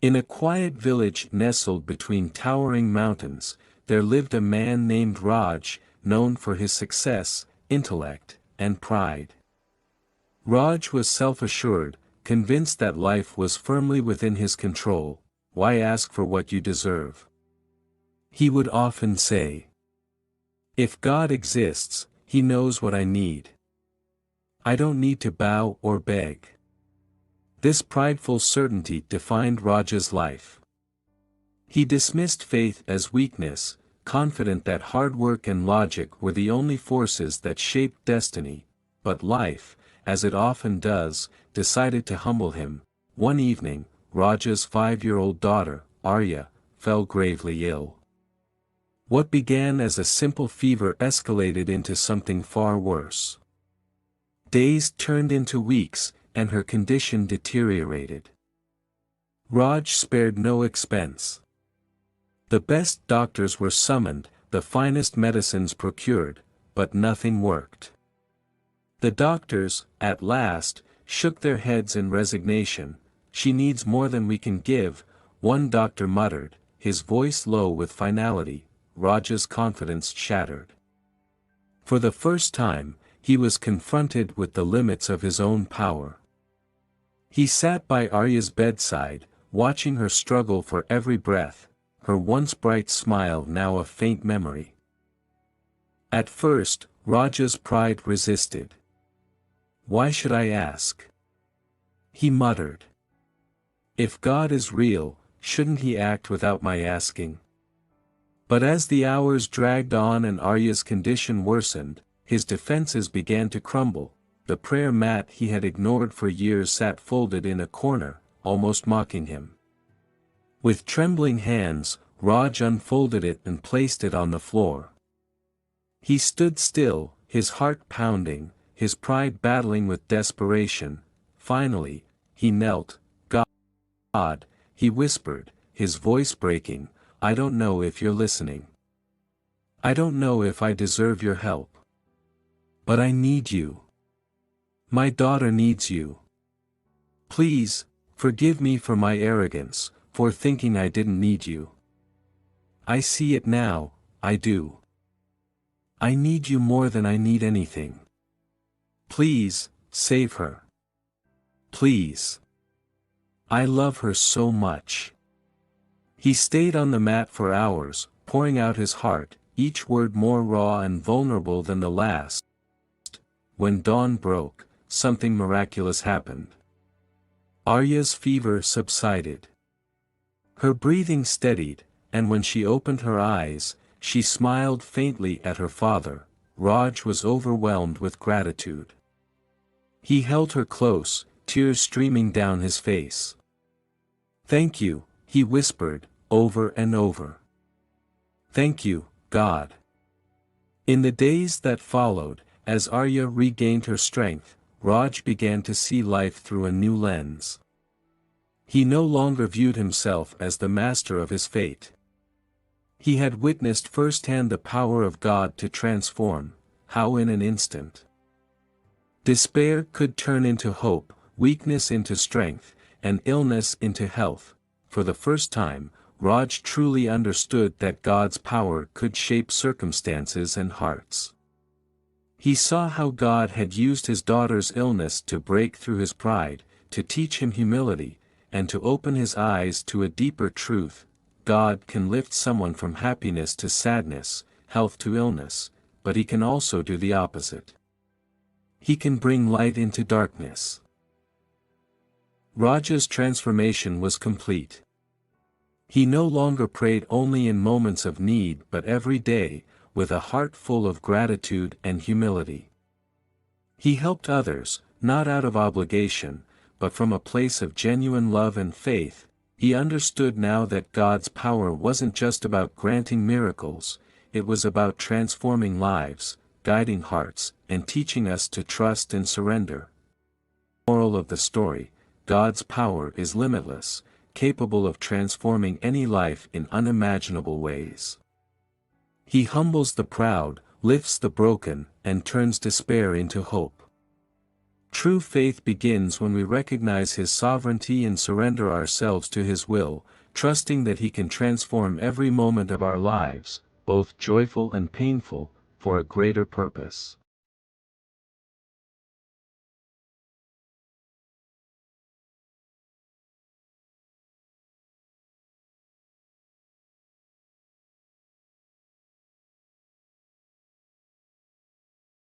In a quiet village nestled between towering mountains, there lived a man named Raj, known for his success, intellect, and pride. Raj was self-assured, convinced that life was firmly within his control. Why ask for what you deserve? He would often say. If God exists, He knows what I need. I don't need to bow or beg. This prideful certainty defined Raj's life. He dismissed faith as weakness, confident that hard work and logic were the only forces that shaped destiny, but life, as it often does, decided to humble him. One evening, Raj's 5-year-old daughter, Arya, fell gravely ill. What began as a simple fever escalated into something far worse. Days turned into weeks, and her condition deteriorated. Raj spared no expense. The best doctors were summoned, the finest medicines procured, but nothing worked. The doctors, at last, shook their heads in resignation. She needs more than we can give, one doctor muttered, his voice low with finality. Raj's confidence shattered. For the first time, he was confronted with the limits of his own power. He sat by Arya's bedside, watching her struggle for every breath, her once bright smile now a faint memory. At first, Raj's pride resisted. Why should I ask? He muttered. If God is real, shouldn't He act without my asking? But as the hours dragged on and Arya's condition worsened, his defenses began to crumble. The prayer mat he had ignored for years sat folded in a corner, almost mocking him. With trembling hands, Raj unfolded it and placed it on the floor. He stood still, his heart pounding, his pride battling with desperation. Finally, he knelt. God, he whispered, his voice breaking, I don't know if you're listening. I don't know if I deserve your help. But I need you. My daughter needs you. Please, forgive me for my arrogance, for thinking I didn't need you. I see it now, I do. I need you more than I need anything. Please, save her. Please. I love her so much. He stayed on the mat for hours, pouring out his heart, each word more raw and vulnerable than the last. When dawn broke, something miraculous happened. Arya's fever subsided. Her breathing steadied, and when she opened her eyes, she smiled faintly at her father. Raj was overwhelmed with gratitude. He held her close, tears streaming down his face. Thank you, he whispered, over and over. Thank you, God. In the days that followed, as Arya regained her strength, Raj began to see life through a new lens. He no longer viewed himself as the master of his fate. He had witnessed firsthand the power of God to transform, how in an instant. Despair could turn into hope, weakness into strength, and illness into health. For the first time, Raj truly understood that God's power could shape circumstances and hearts. He saw how God had used his daughter's illness to break through his pride, to teach him humility, and to open his eyes to a deeper truth. God can lift someone from happiness to sadness, health to illness, but He can also do the opposite. He can bring light into darkness. Raj's transformation was complete. He no longer prayed only in moments of need but every day, with a heart full of gratitude and humility. He helped others, not out of obligation, but from a place of genuine love and faith. He understood now that God's power wasn't just about granting miracles, it was about transforming lives, guiding hearts, and teaching us to trust and surrender. Moral of the story: God's power is limitless, capable of transforming any life in unimaginable ways. He humbles the proud, lifts the broken, and turns despair into hope. True faith begins when we recognize His sovereignty and surrender ourselves to His will, trusting that He can transform every moment of our lives, both joyful and painful, for a greater purpose.